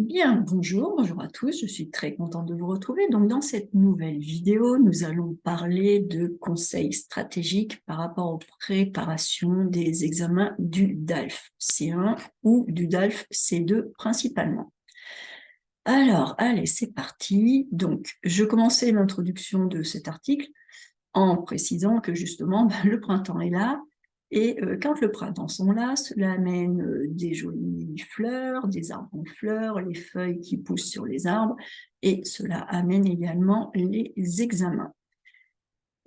Bien, bonjour à tous, je suis très contente de vous retrouver. Donc, dans cette nouvelle vidéo, nous allons parler de conseils stratégiques par rapport aux préparations des examens du DALF C1 ou du DALF C2 principalement. Alors, allez, c'est parti. Donc, je commençais l'introduction de cet article en précisant que justement, le printemps est là, et quand le printemps sont là, cela amène des jolies fleurs, des arbres en fleurs, les feuilles qui poussent sur les arbres, et cela amène également les examens.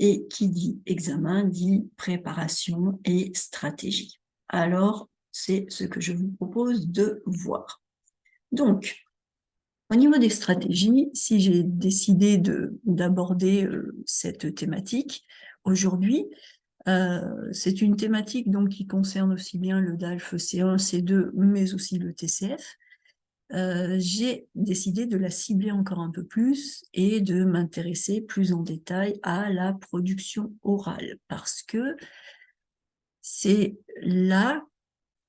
Et qui dit examen dit préparation et stratégie. Alors, c'est ce que je vous propose de voir. Donc, au niveau des stratégies, si j'ai décidé d'aborder cette thématique aujourd'hui, c'est une thématique donc qui concerne aussi bien le DALF C1, C2, mais aussi le TCF. J'ai décidé de la cibler encore un peu plus et de m'intéresser plus en détail à la production orale, parce que c'est là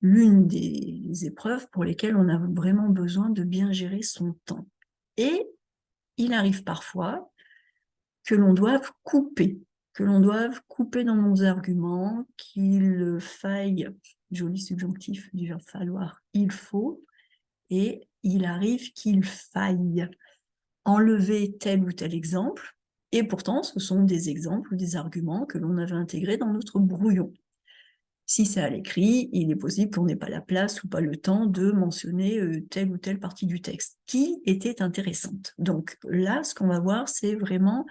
l'une des épreuves pour lesquelles on a vraiment besoin de bien gérer son temps. Et il arrive parfois que l'on doive couper dans nos arguments, qu'il faille, joli subjonctif du verbe falloir, il faut, et il arrive qu'il faille enlever tel ou tel exemple, et pourtant ce sont des exemples ou des arguments que l'on avait intégrés dans notre brouillon. Si c'est à l'écrit, il est possible qu'on n'ait pas la place ou pas le temps de mentionner telle ou telle partie du texte qui était intéressante. Donc là, ce qu'on va voir, c'est vraiment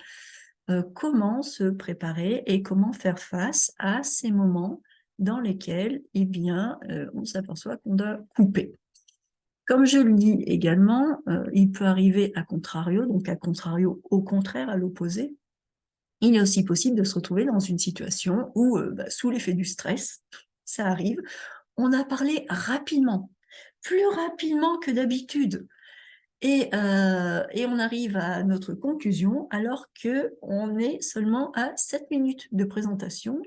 comment se préparer et comment faire face à ces moments dans lesquels, eh bien, on s'aperçoit qu'on doit couper. Comme je le dis également, il peut arriver à contrario, donc à contrario, au contraire, à l'opposé. Il est aussi possible de se retrouver dans une situation où, sous l'effet du stress, ça arrive, on a parlé rapidement, plus rapidement que d'habitude. Et on arrive à notre conclusion alors qu'on est seulement à 7 minutes de présentation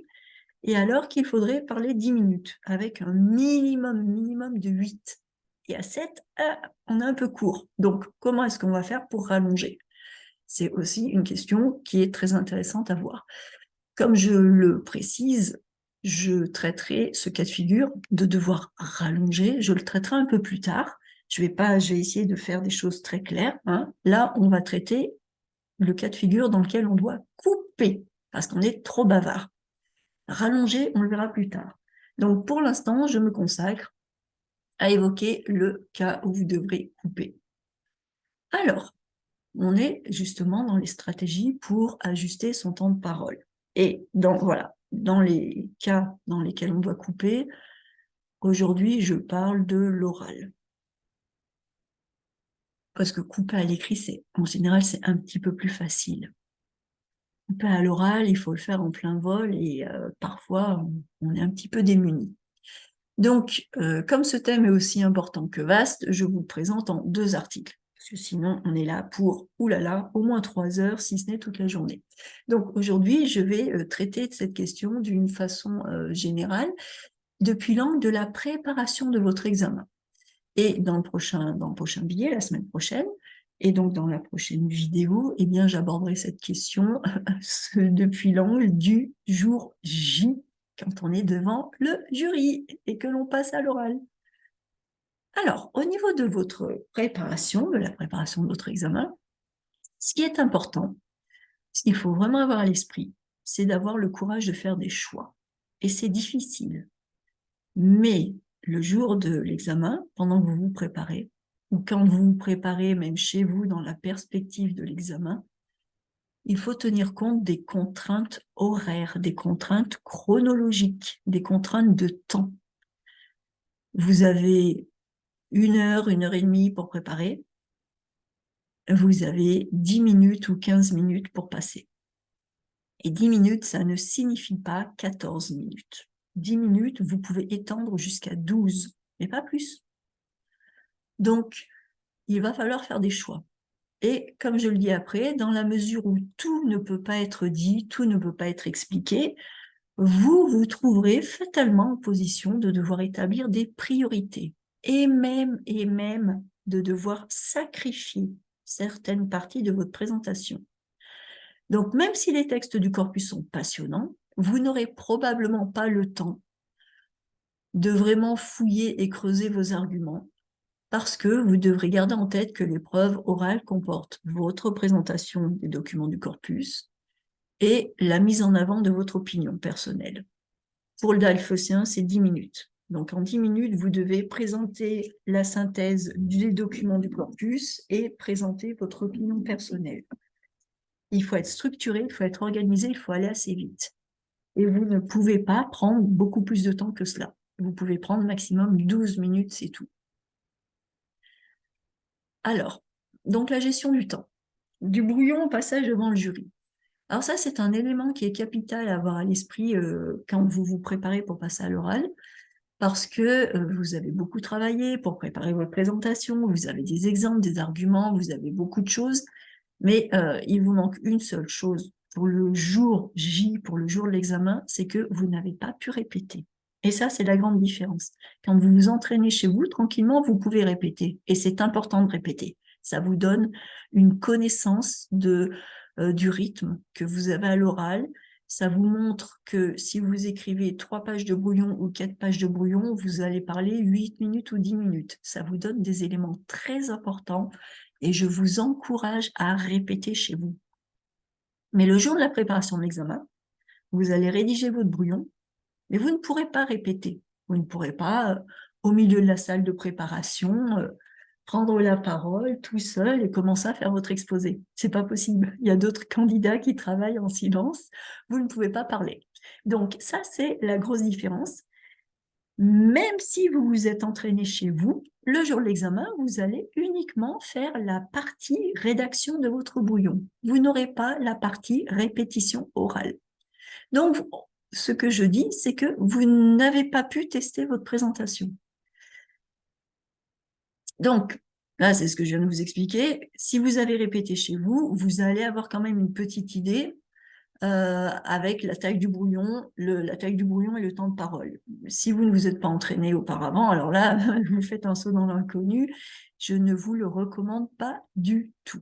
et alors qu'il faudrait parler 10 minutes avec un minimum de 8. Et à 7, on est un peu court. Donc, comment est-ce qu'on va faire pour rallonger? C'est aussi une question qui est très intéressante à voir. Comme je le précise, je traiterai ce cas de figure de devoir rallonger, je le traiterai un peu plus tard. Je vais essayer de faire des choses très claires, hein. Là, on va traiter le cas de figure dans lequel on doit couper, parce qu'on est trop bavard. Rallonger, on le verra plus tard. Donc, pour l'instant, je me consacre à évoquer le cas où vous devrez couper. Alors, on est justement dans les stratégies pour ajuster son temps de parole. Et voilà, dans les cas dans lesquels on doit couper, aujourd'hui, je parle de l'oral. Parce que couper à l'écrit, en général, c'est un petit peu plus facile. Couper à l'oral, il faut le faire en plein vol et parfois, on est un petit peu démuni. Donc, comme ce thème est aussi important que vaste, je vous le présente en 2 articles. Parce que sinon, on est là pour, oulala, au moins 3 heures, si ce n'est toute la journée. Donc, aujourd'hui, je vais traiter de cette question d'une façon générale, depuis l'angle de la préparation de votre examen. Et dans le prochain billet, la semaine prochaine, et donc dans la prochaine vidéo, eh bien, j'aborderai cette question depuis l'angle du jour J, quand on est devant le jury et que l'on passe à l'oral. Alors, au niveau de votre préparation, de la préparation de votre examen, ce qui est important, ce qu'il faut vraiment avoir à l'esprit, c'est d'avoir le courage de faire des choix. Et c'est difficile. Mais le jour de l'examen, pendant que vous vous préparez, ou quand vous vous préparez même chez vous dans la perspective de l'examen, il faut tenir compte des contraintes horaires, des contraintes chronologiques, des contraintes de temps. Vous avez 1 heure et demie pour préparer, vous avez 10 minutes ou 15 minutes pour passer. Et 10 minutes, ça ne signifie pas 14 minutes. 10 minutes, vous pouvez étendre jusqu'à 12, mais pas plus. Donc, il va falloir faire des choix. Et comme je le dis après, dans la mesure où tout ne peut pas être dit, tout ne peut pas être expliqué, vous vous trouverez fatalement en position de devoir établir des priorités et même de devoir sacrifier certaines parties de votre présentation. Donc, même si les textes du corpus sont passionnants, vous n'aurez probablement pas le temps de vraiment fouiller et creuser vos arguments, parce que vous devrez garder en tête que l'épreuve orale comporte votre présentation des documents du corpus et la mise en avant de votre opinion personnelle. Pour le dalphocéen, c'est 10 minutes. Donc, en 10 minutes, vous devez présenter la synthèse des documents du corpus et présenter votre opinion personnelle. Il faut être structuré, il faut être organisé, il faut aller assez vite. Et vous ne pouvez pas prendre beaucoup plus de temps que cela. Vous pouvez prendre maximum 12 minutes, c'est tout. Alors, donc la gestion du temps. Du brouillon au passage devant le jury. Alors ça, c'est un élément qui est capital à avoir à l'esprit quand vous vous préparez pour passer à l'oral, parce que vous avez beaucoup travaillé pour préparer votre présentation, vous avez des exemples, des arguments, vous avez beaucoup de choses, mais il vous manque une seule chose pour le jour J, pour le jour de l'examen, c'est que vous n'avez pas pu répéter. Et ça, c'est la grande différence. Quand vous vous entraînez chez vous, tranquillement, vous pouvez répéter. Et c'est important de répéter. Ça vous donne une connaissance du rythme que vous avez à l'oral. Ça vous montre que si vous écrivez 3 pages de brouillon ou 4 pages de brouillon, vous allez parler 8 minutes ou 10 minutes. Ça vous donne des éléments très importants et je vous encourage à répéter chez vous. Mais le jour de la préparation de l'examen, vous allez rédiger votre brouillon, mais vous ne pourrez pas répéter. Vous ne pourrez pas, au milieu de la salle de préparation, prendre la parole tout seul et commencer à faire votre exposé. C'est pas possible. Il y a d'autres candidats qui travaillent en silence. Vous ne pouvez pas parler. Donc ça, c'est la grosse différence. Même si vous vous êtes entraîné chez vous, le jour de l'examen, vous allez uniquement faire la partie rédaction de votre brouillon. Vous n'aurez pas la partie répétition orale. Donc, ce que je dis, c'est que vous n'avez pas pu tester votre présentation. Donc, là, c'est ce que je viens de vous expliquer. Si vous avez répété chez vous, vous allez avoir quand même une petite idée avec la taille du brouillon, la taille du brouillon et le temps de parole. Si vous ne vous êtes pas entraîné auparavant, alors là, vous faites un saut dans l'inconnu. Je ne vous le recommande pas du tout.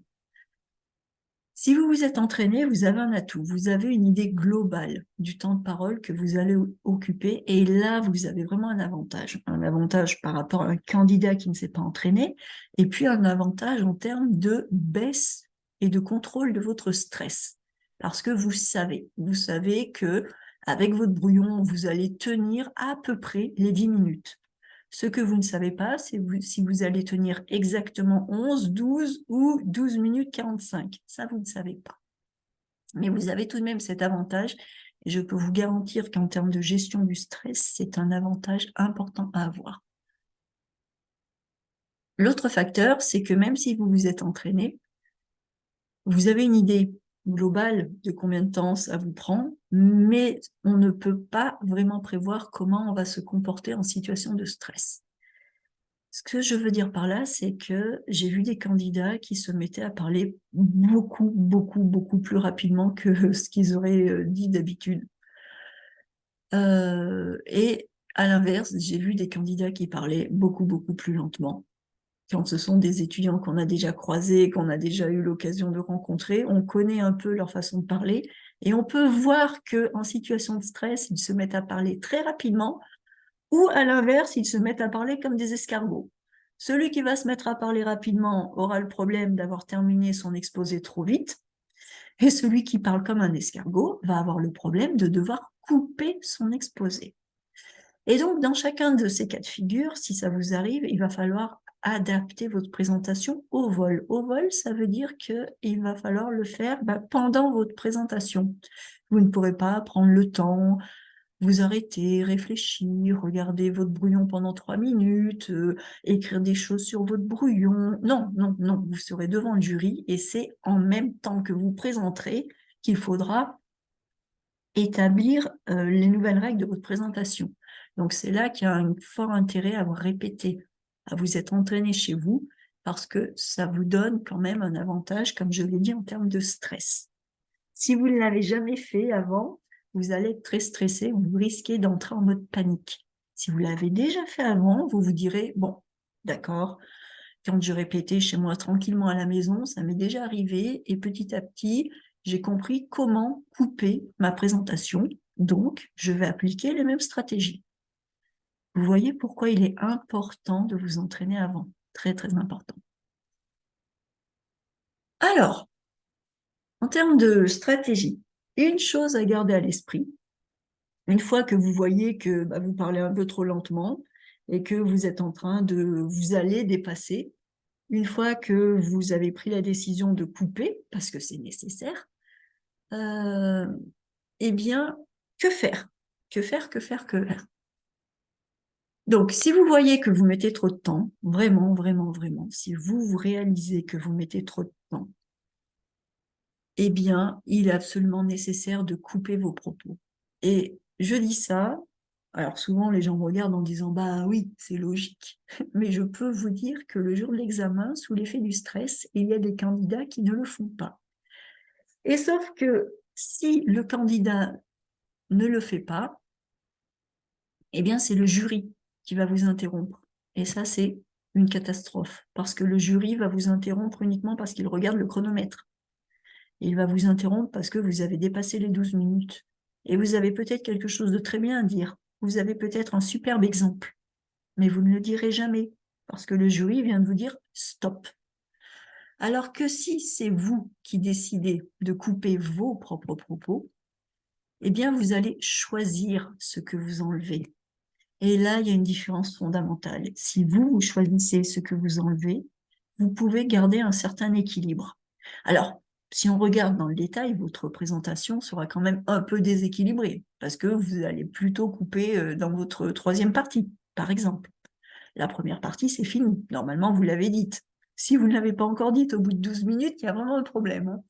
Si vous vous êtes entraîné, vous avez un atout, vous avez une idée globale du temps de parole que vous allez occuper et là, vous avez vraiment un avantage par rapport à un candidat qui ne s'est pas entraîné et puis un avantage en termes de baisse et de contrôle de votre stress parce que vous savez que avec votre brouillon, vous allez tenir à peu près les 10 minutes. Ce que vous ne savez pas, c'est si vous allez tenir exactement 11, 12 ou 12 minutes 45. Ça, vous ne savez pas. Mais vous avez tout de même cet avantage. Et je peux vous garantir qu'en termes de gestion du stress, c'est un avantage important à avoir. L'autre facteur, c'est que même si vous vous êtes entraîné, vous avez une idée globale de combien de temps ça vous prend, mais on ne peut pas vraiment prévoir comment on va se comporter en situation de stress. Ce que je veux dire par là, c'est que j'ai vu des candidats qui se mettaient à parler beaucoup, beaucoup, beaucoup plus rapidement que ce qu'ils auraient dit d'habitude. Et à l'inverse, j'ai vu des candidats qui parlaient beaucoup, beaucoup plus lentement. Quand ce sont des étudiants qu'on a déjà croisés, qu'on a déjà eu l'occasion de rencontrer, on connaît un peu leur façon de parler et on peut voir qu'en situation de stress, ils se mettent à parler très rapidement ou à l'inverse, ils se mettent à parler comme des escargots. Celui qui va se mettre à parler rapidement aura le problème d'avoir terminé son exposé trop vite, et celui qui parle comme un escargot va avoir le problème de devoir couper son exposé. Et donc, dans chacun de ces cas de figure, si ça vous arrive, il va falloir adapter votre présentation au vol. Au vol, ça veut dire qu'il va falloir le faire pendant votre présentation. Vous ne pourrez pas prendre le temps, vous arrêter, réfléchir, regarder votre brouillon pendant 3 minutes, écrire des choses sur votre brouillon. Non, non, non, vous serez devant le jury et c'est en même temps que vous présenterez qu'il faudra établir les nouvelles règles de votre présentation. Donc c'est là qu'il y a un fort intérêt à vous répéter, à vous être entraîné chez vous, parce que ça vous donne quand même un avantage, comme je l'ai dit, en termes de stress. Si vous ne l'avez jamais fait avant, vous allez être très stressé, vous risquez d'entrer en mode panique. Si vous l'avez déjà fait avant, vous vous direz, bon, d'accord, quand je répétais chez moi tranquillement à la maison, ça m'est déjà arrivé, et petit à petit, j'ai compris comment couper ma présentation. Donc, je vais appliquer les mêmes stratégies. Vous voyez pourquoi il est important de vous entraîner avant. Très, très important. Alors, en termes de stratégie, une chose à garder à l'esprit, une fois que vous voyez que vous parlez un peu trop lentement et que vous êtes en train de vous aller dépasser, une fois que vous avez pris la décision de couper, parce que c'est nécessaire, eh bien, que faire? Que faire, que faire, que faire? Donc, si vous voyez que vous mettez trop de temps, vraiment, vraiment, vraiment, si vous réalisez que vous mettez trop de temps, eh bien, il est absolument nécessaire de couper vos propos. Et je dis ça, alors souvent les gens me regardent en disant « bah oui, c'est logique », mais je peux vous dire que le jour de l'examen, sous l'effet du stress, il y a des candidats qui ne le font pas. Et sauf que si le candidat ne le fait pas, eh bien c'est le jury qui va vous interrompre. Et ça, c'est une catastrophe, parce que le jury va vous interrompre uniquement parce qu'il regarde le chronomètre. Il va vous interrompre parce que vous avez dépassé les 12 minutes. Et vous avez peut-être quelque chose de très bien à dire. Vous avez peut-être un superbe exemple. Mais vous ne le direz jamais, parce que le jury vient de vous dire « stop ». Alors que si c'est vous qui décidez de couper vos propres propos, eh bien vous allez choisir ce que vous enlevez. Et là, il y a une différence fondamentale. Si vous choisissez ce que vous enlevez, vous pouvez garder un certain équilibre. Alors, si on regarde dans le détail, votre présentation sera quand même un peu déséquilibrée, parce que vous allez plutôt couper dans votre troisième partie, par exemple. La première partie, c'est fini. Normalement, vous l'avez dite. Si vous ne l'avez pas encore dite au bout de 12 minutes, il y a vraiment un problème, hein.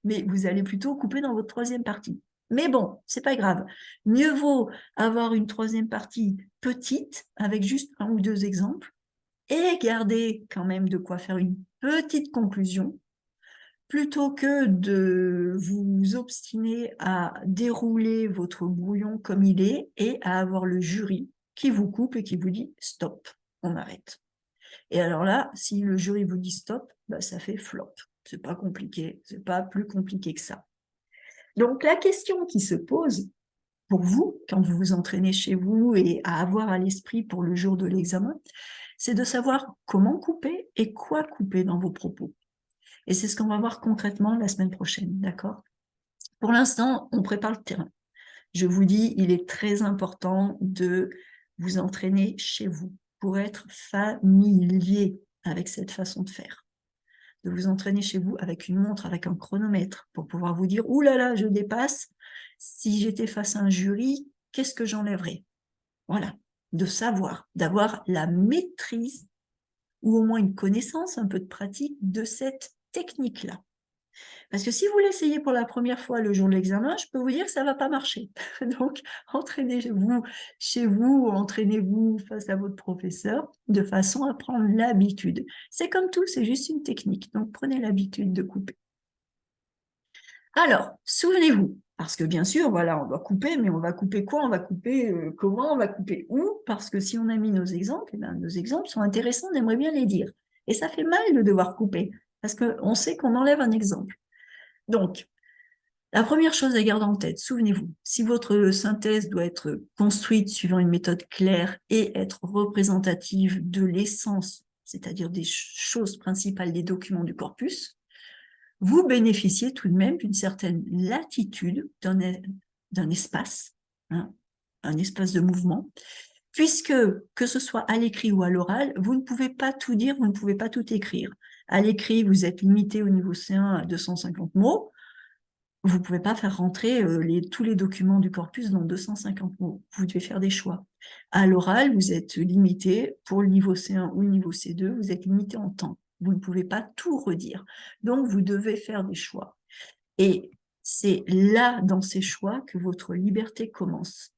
Mais vous allez plutôt couper dans votre troisième partie. Mais bon, c'est pas grave. Mieux vaut avoir une troisième partie petite, avec juste un ou deux exemples, et garder quand même de quoi faire une petite conclusion, plutôt que de vous obstiner à dérouler votre brouillon comme il est et à avoir le jury qui vous coupe et qui vous dit « stop, on arrête ». Et alors là, si le jury vous dit « stop », ça fait flop. C'est pas compliqué, c'est pas plus compliqué que ça. Donc la question qui se pose pour vous, quand vous vous entraînez chez vous et à avoir à l'esprit pour le jour de l'examen, c'est de savoir comment couper et quoi couper dans vos propos. Et c'est ce qu'on va voir concrètement la semaine prochaine, d'accord? Pour l'instant, on prépare le terrain. Je vous dis, il est très important de vous entraîner chez vous pour être familier avec cette façon de faire. De vous entraîner chez vous avec une montre, avec un chronomètre, pour pouvoir vous dire « Ouh là là, je dépasse, si j'étais face à un jury, qu'est-ce que j'enlèverais ?» Voilà, de savoir, d'avoir la maîtrise ou au moins une connaissance, un peu de pratique de cette technique-là. Parce que si vous l'essayez pour la première fois le jour de l'examen, je peux vous dire que ça ne va pas marcher. Donc, entraînez-vous chez vous, entraînez-vous face à votre professeur de façon à prendre l'habitude. C'est comme tout, c'est juste une technique. Donc, prenez l'habitude de couper. Alors, souvenez-vous, parce que bien sûr, voilà, on doit couper, mais on va couper quoi? On va couper comment? On va couper où? Parce que si on a mis nos exemples, eh bien, nos exemples sont intéressants, on aimerait bien les dire. Et ça fait mal de devoir couper, parce qu'on sait qu'on enlève un exemple. Donc, la première chose à garder en tête, souvenez-vous, si votre synthèse doit être construite suivant une méthode claire et être représentative de l'essence, c'est-à-dire des choses principales des documents du corpus, vous bénéficiez tout de même d'une certaine latitude d'un espace, hein, un espace de mouvement, puisque, que ce soit à l'écrit ou à l'oral, vous ne pouvez pas tout dire, vous ne pouvez pas tout écrire. À l'écrit, vous êtes limité au niveau C1 à 250 mots. Vous ne pouvez pas faire rentrer tous les documents du corpus dans 250 mots. Vous devez faire des choix. À l'oral, vous êtes limité, pour le niveau C1 ou le niveau C2, vous êtes limité en temps. Vous ne pouvez pas tout redire. Donc, vous devez faire des choix. Et c'est là, dans ces choix, que votre liberté commence.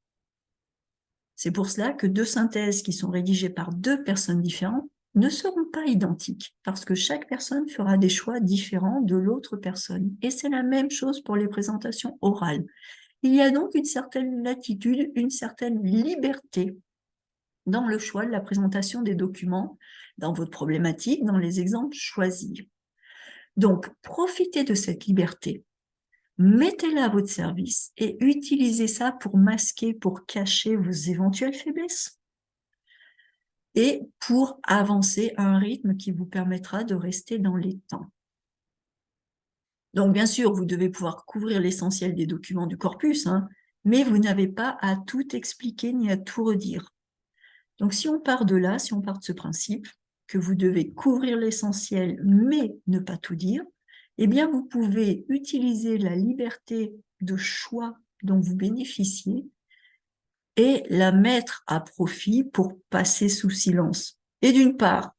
C'est pour cela que deux synthèses qui sont rédigées par deux personnes différentes ne seront pas identiques, parce que chaque personne fera des choix différents de l'autre personne. Et c'est la même chose pour les présentations orales. Il y a donc une certaine latitude, une certaine liberté dans le choix de la présentation des documents, dans votre problématique, dans les exemples choisis. Donc, profitez de cette liberté, mettez-la à votre service et utilisez ça pour masquer, pour cacher vos éventuelles faiblesses et pour avancer à un rythme qui vous permettra de rester dans les temps. Donc, bien sûr, vous devez pouvoir couvrir l'essentiel des documents du corpus, hein, mais vous n'avez pas à tout expliquer ni à tout redire. Donc, si on part de là, si on part de ce principe, que vous devez couvrir l'essentiel, mais ne pas tout dire, eh bien, vous pouvez utiliser la liberté de choix dont vous bénéficiez et la mettre à profit pour passer sous silence. Et d'une part,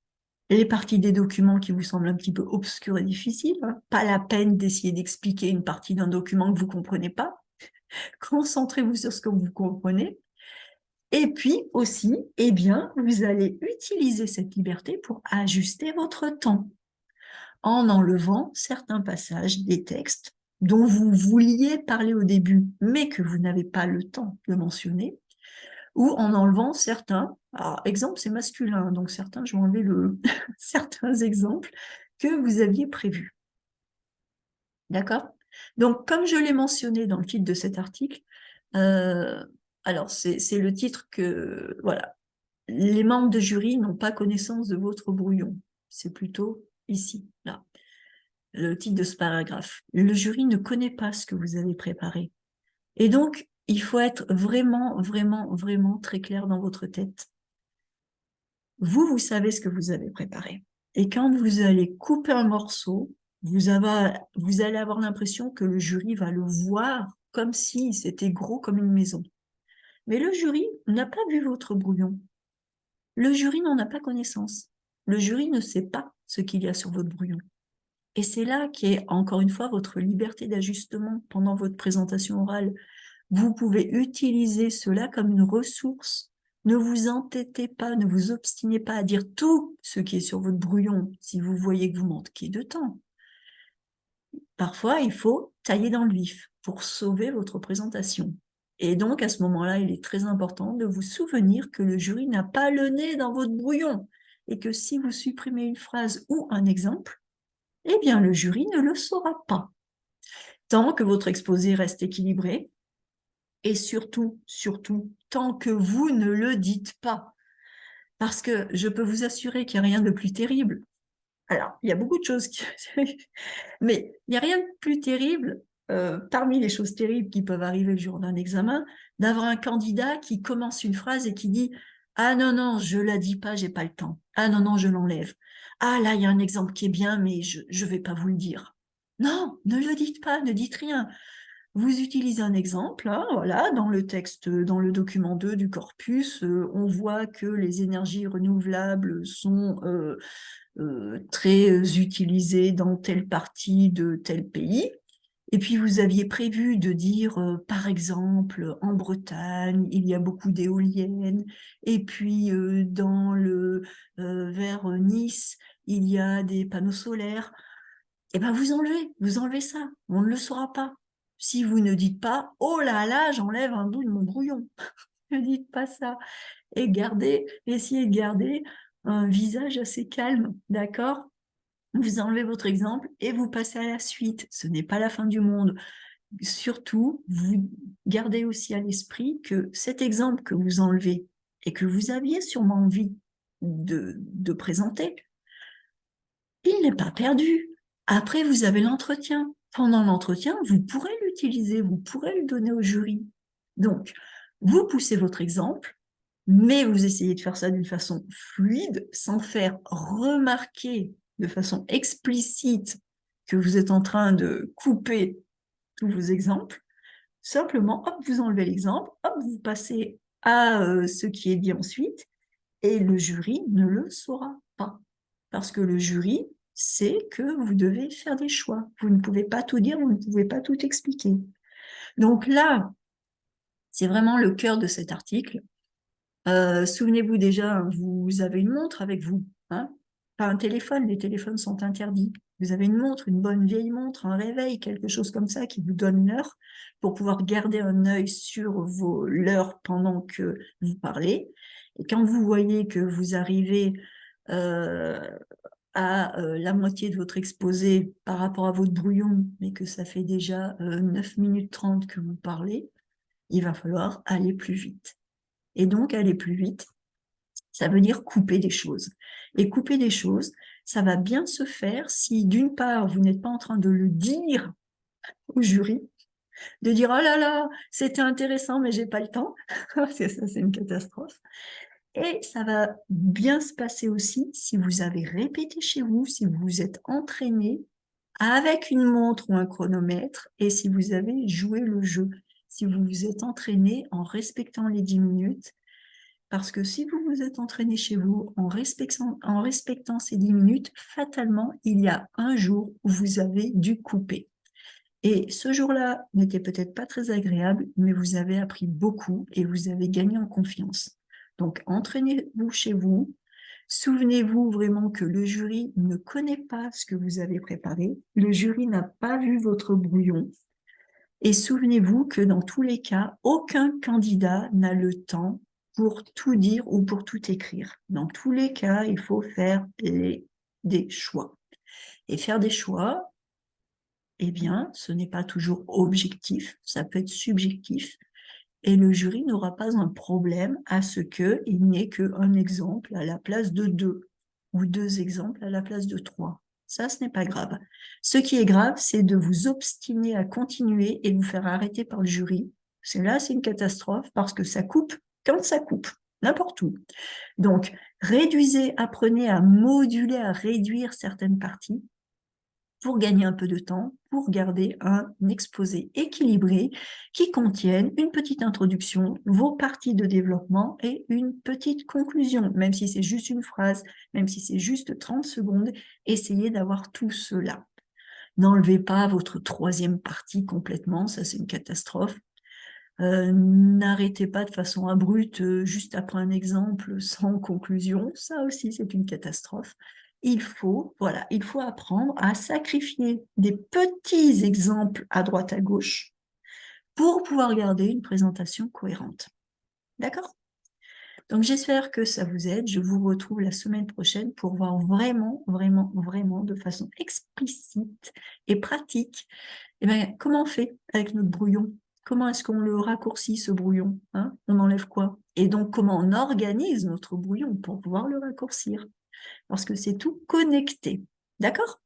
les parties des documents qui vous semblent un petit peu obscures et difficiles, hein, pas la peine d'essayer d'expliquer une partie d'un document que vous ne comprenez pas. Concentrez-vous sur ce que vous comprenez. Et puis aussi, eh bien, vous allez utiliser cette liberté pour ajuster votre temps en enlevant certains passages des textes dont vous vouliez parler au début, mais que vous n'avez pas le temps de mentionner, ou en enlevant certains. Alors, exemple, c'est masculin, donc certains, je vais enlever certains exemples que vous aviez prévus. D'accord? Donc, comme je l'ai mentionné dans le titre de cet article, alors c'est le titre que, voilà, les membres de jury n'ont pas connaissance de votre brouillon. C'est plutôt ici, là, le titre de ce paragraphe. Le jury ne connaît pas ce que vous avez préparé. Et donc, il faut être vraiment, vraiment, vraiment très clair dans votre tête. Vous savez ce que vous avez préparé. Et quand vous allez couper un morceau, vous allez avoir l'impression que le jury va le voir comme si c'était gros comme une maison. Mais le jury n'a pas vu votre brouillon. Le jury n'en a pas connaissance. Le jury ne sait pas ce qu'il y a sur votre brouillon. Et c'est là qu'est, encore une fois, votre liberté d'ajustement pendant votre présentation orale. Vous pouvez utiliser cela comme une ressource. Ne vous entêtez pas, ne vous obstinez pas à dire tout ce qui est sur votre brouillon si vous voyez que vous manquez de temps. Parfois, il faut tailler dans le vif pour sauver votre présentation. Et donc, à ce moment-là, il est très important de vous souvenir que le jury n'a pas le nez dans votre brouillon et que si vous supprimez une phrase ou un exemple, eh bien, le jury ne le saura pas. Tant que votre exposé reste équilibré, et surtout, tant que vous ne le dites pas. Parce que je peux vous assurer qu'il n'y a rien de plus terrible. Alors, il y a beaucoup de choses, mais il n'y a rien de plus terrible, parmi les choses terribles qui peuvent arriver le jour d'un examen, d'avoir un candidat qui commence une phrase et qui dit « Ah non, non, je ne la dis pas, j'ai pas le temps. Ah non, non, je l'enlève. Ah là, il y a un exemple qui est bien, mais je ne vais pas vous le dire. » Non, ne le dites pas, ne dites rien. Vous utilisez un exemple, hein, voilà, dans le texte, dans le document 2 du corpus, on voit que les énergies renouvelables sont très utilisées dans telle partie de tel pays. Et puis vous aviez prévu de dire, par exemple, en Bretagne, il y a beaucoup d'éoliennes, et puis vers Nice, il y a des panneaux solaires. Eh bien, vous enlevez ça, on ne le saura pas. Si vous ne dites pas, oh là là, j'enlève un bout de mon brouillon. Ne dites pas ça. Et essayez de garder un visage assez calme, d'accord? Vous enlevez votre exemple et vous passez à la suite. Ce n'est pas la fin du monde. Surtout, vous gardez aussi à l'esprit que cet exemple que vous enlevez et que vous aviez sûrement envie de présenter, il n'est pas perdu. Après, vous avez l'entretien. Pendant l'entretien, vous pourrez l'utiliser, vous pourrez le donner au jury. Donc, vous poussez votre exemple, mais vous essayez de faire ça d'une façon fluide, sans faire remarquer de façon explicite que vous êtes en train de couper tous vos exemples. Simplement, hop, vous enlevez l'exemple, hop, vous passez à ce qui est dit ensuite, et le jury ne le saura pas. Parce que le jury sait que vous devez faire des choix. Vous ne pouvez pas tout dire, vous ne pouvez pas tout expliquer. Donc là, c'est vraiment le cœur de cet article. Souvenez-vous déjà, vous avez une montre avec vous, hein? Pas un téléphone, les téléphones sont interdits. Vous avez une montre, une bonne vieille montre, un réveil, quelque chose comme ça qui vous donne l'heure pour pouvoir garder un œil sur l'heure pendant que vous parlez. Et quand vous voyez que vous arrivez à la moitié de votre exposé par rapport à votre brouillon, mais que ça fait déjà 9 minutes 30 que vous parlez, il va falloir aller plus vite. Et donc, aller plus vite, ça veut dire couper des choses. Et couper des choses, ça va bien se faire si, d'une part, vous n'êtes pas en train de le dire au jury, de dire « Oh là là, c'était intéressant, mais j'ai pas le temps ». Ça, c'est une catastrophe. Et ça va bien se passer aussi si vous avez répété chez vous, si vous vous êtes entraîné avec une montre ou un chronomètre, et si vous avez joué le jeu, si vous vous êtes entraîné en respectant les 10 minutes, parce que si vous vous êtes entraîné chez vous en respectant ces 10 minutes, fatalement, il y a un jour où vous avez dû couper. Et ce jour-là n'était peut-être pas très agréable, mais vous avez appris beaucoup et vous avez gagné en confiance. Donc, entraînez-vous chez vous. Souvenez-vous vraiment que le jury ne connaît pas ce que vous avez préparé. Le jury n'a pas vu votre brouillon. Et souvenez-vous que dans tous les cas, aucun candidat n'a le temps pour tout dire ou pour tout écrire. Dans tous les cas, il faut faire des choix. Et faire des choix, eh bien, ce n'est pas toujours objectif, ça peut être subjectif. Et le jury n'aura pas un problème à ce qu'il n'y ait qu'un exemple à la place de 2, ou 2 exemples à la place de 3. Ça, ce n'est pas grave. Ce qui est grave, c'est de vous obstiner à continuer et vous faire arrêter par le jury. Là, c'est une catastrophe parce que ça coupe quand ça coupe, n'importe où. Donc, réduisez, apprenez à moduler, à réduire certaines parties pour gagner un peu de temps, pour garder un exposé équilibré qui contienne une petite introduction, vos parties de développement et une petite conclusion, même si c'est juste une phrase, même si c'est juste 30 secondes, essayez d'avoir tout cela. N'enlevez pas votre 3e partie complètement, ça c'est une catastrophe. N'arrêtez pas de façon abrupte juste après un exemple sans conclusion, ça aussi c'est une catastrophe. Il faut apprendre à sacrifier des petits exemples à droite à gauche pour pouvoir garder une présentation cohérente. D'accord? Donc j'espère que ça vous aide. Je vous retrouve la semaine prochaine pour voir vraiment, vraiment, vraiment de façon explicite et pratique comment on fait avec notre brouillon. Comment est-ce qu'on le raccourcit, ce brouillon, hein? On enlève quoi? Et donc, comment on organise notre brouillon pour pouvoir le raccourcir? Parce que c'est tout connecté. D'accord?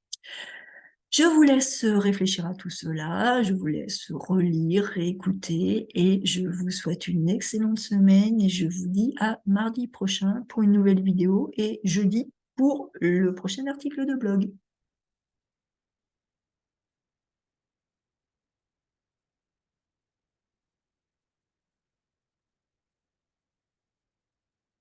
Je vous laisse réfléchir à tout cela, je vous laisse relire, réécouter, et je vous souhaite une excellente semaine, et je vous dis à mardi prochain pour une nouvelle vidéo, et jeudi pour le prochain article de blog.